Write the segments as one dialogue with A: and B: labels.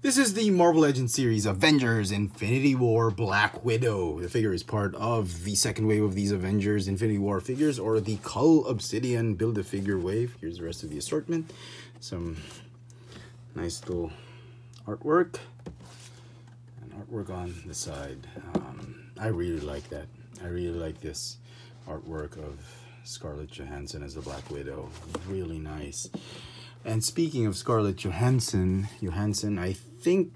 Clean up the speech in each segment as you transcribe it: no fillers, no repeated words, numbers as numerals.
A: This is the Marvel Legends series Avengers Infinity War Black Widow. The figure is part of the second wave of these Avengers Infinity War figures, or the Cull Obsidian Build-A-Figure wave. Here's the rest of the assortment. Some nice little artwork. And artwork on the side. I really like that. I really like this artwork of Scarlett Johansson as the Black Widow. Really nice. And speaking of Scarlett Johansson, I think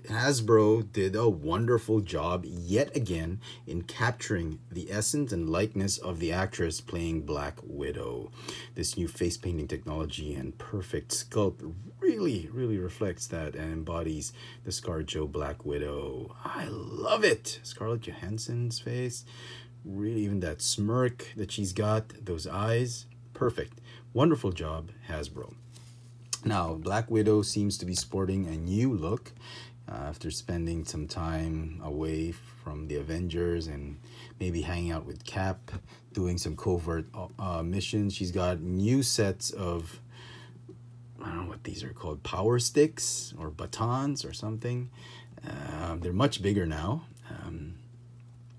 A: Hasbro did a wonderful job yet again in capturing the essence and likeness of the actress playing Black Widow. This new face painting technology and perfect sculpt really reflects that and embodies the ScarJo Black Widow. I love it! Scarlett Johansson's face, really, even that smirk that she's got, those eyes, perfect. Wonderful job, Hasbro. Now, Black Widow seems to be sporting a new look after spending some time away from the Avengers and maybe hanging out with Cap, doing some covert missions. She's got new sets of, I don't know what these are called, power sticks or batons or something. They're much bigger now.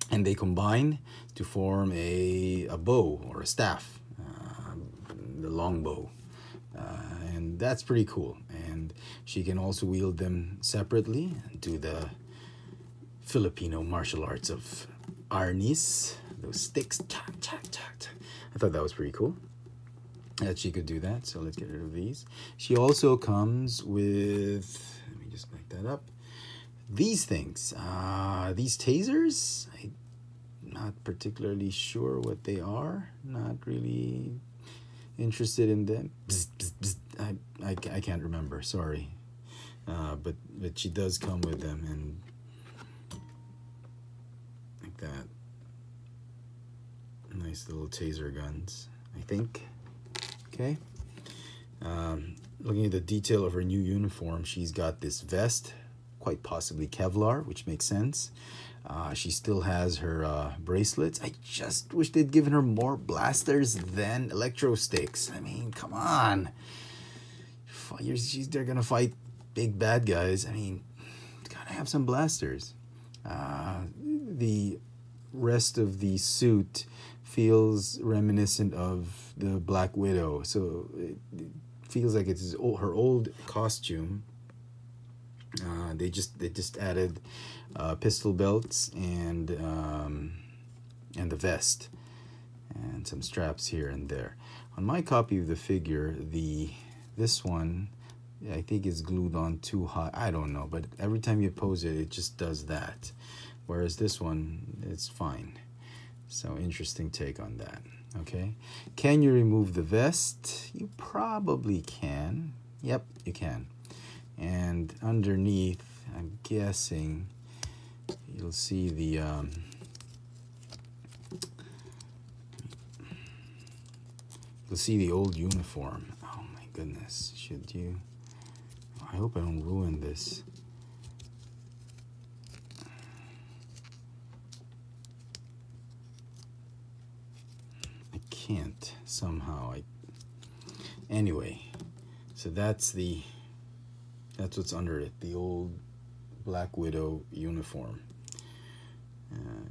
A: And they combine to form a bow or a staff, the long bow. And that's pretty cool. And she can also wield them separately and do the Filipino martial arts of arnis, those sticks. I thought that was pretty cool that she could do that. So let's get rid of these. She also comes with, let me just back that up, these things, these tasers. I'm not particularly sure what they are. Not really interested in them. Bzz, bzz, bzz. I can't remember, sorry. But she does come with them, and like that. Nice little taser guns, I think. Okay. Looking at the detail of her new uniform, she's got this vest, quite possibly Kevlar, which makes sense. She still has her bracelets. I just wish they'd given her more blasters than electro sticks. I mean, come on. They're gonna fight big bad guys. I mean, gotta have some blasters. The rest of the suit feels reminiscent of the Black Widow. So it feels like it's her old costume. They just added pistol belts and the vest and some straps here and there. On my copy of the figure, this one I think is glued on too high. I don't know, but every time you pose it, it just does that. Whereas this one, it's fine. So interesting take on that. Okay, can you remove the vest? You probably can. Yep, you can. And underneath, I'm guessing you'll see the old uniform. Oh my goodness, should you? I hope I don't ruin this. I can't somehow. Anyway, so that's what's under it, the old Black Widow uniform.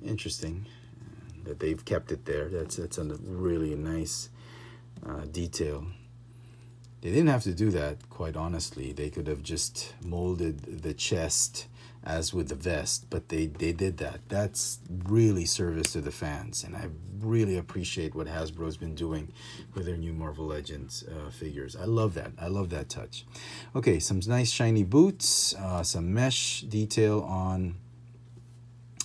A: Interesting that they've kept it there. That's a really nice detail. They didn't have to do that, quite honestly. They could have just molded the chest as with the vest, but they did that. That's really service to the fans, and I really appreciate what Hasbro's been doing with their new Marvel Legends figures. I love that. I love that touch. Okay, some nice shiny boots, some mesh detail on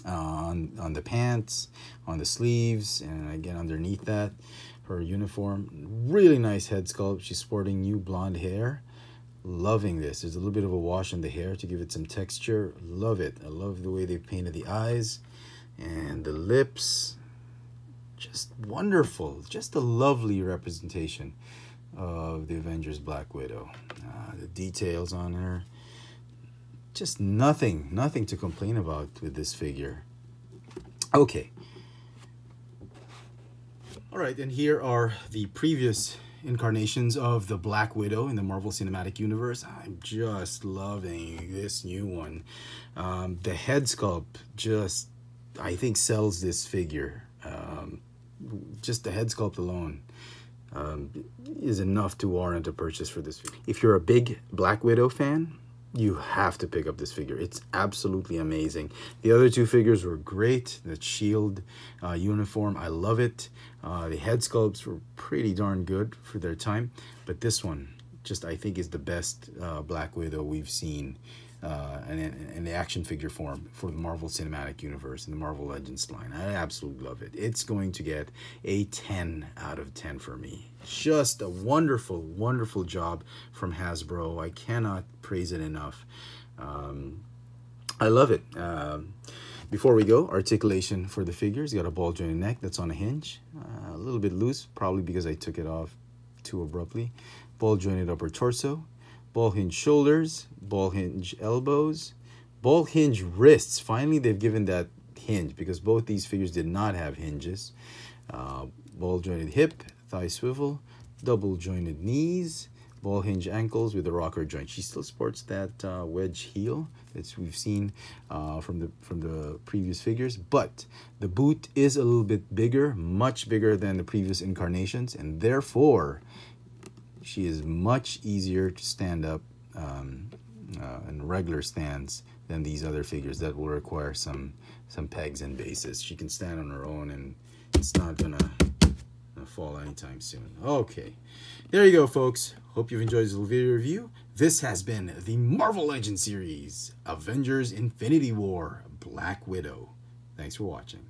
A: the pants, on the sleeves, and again underneath that, her uniform. Really nice head sculpt. She's sporting new blonde hair. Loving this. There's a little bit of a wash on the hair to give it some texture. Love it. I love the way they painted the eyes and the lips. Just wonderful. Just a lovely representation of the Avengers Black Widow. The details on her. Just nothing to complain about with this figure. Okay. All right, and here are the previous incarnations of the Black Widow in the Marvel Cinematic Universe. I'm just loving this new one. The head sculpt just, I think, sells this figure. Just the head sculpt alone is enough to warrant a purchase for this figure. If you're a big Black Widow fan, you have to pick up this figure. It's absolutely amazing. The other two figures were great. The shield uniform, I love it. The head sculpts were pretty darn good for their time, but this one just, I think, is the best Black Widow we've seen in the action figure form for the Marvel Cinematic Universe and the Marvel Legends line. I absolutely love it. It's going to get a 10 out of 10 for me. Just a wonderful, wonderful job from Hasbro. I cannot praise it enough. I love it. Before we go, articulation for the figures. You got a ball jointed neck that's on a hinge. A little bit loose, probably because I took it off too abruptly. Ball jointed upper torso. Ball hinge shoulders, ball hinge elbows, ball hinge wrists. Finally, they've given that hinge because both these figures did not have hinges. Ball jointed hip, thigh swivel, double jointed knees, ball hinge ankles with a rocker joint. She still sports that wedge heel that we've seen from the previous figures, but the boot is a little bit bigger, much bigger than the previous incarnations, and therefore she is much easier to stand up in regular stands than these other figures that will require some pegs and bases. She can stand on her own and it's not gonna fall anytime soon. Okay, there you go, folks. Hope you've enjoyed this little video review. This has been the Marvel Legends series, Avengers Infinity War, Black Widow. Thanks for watching.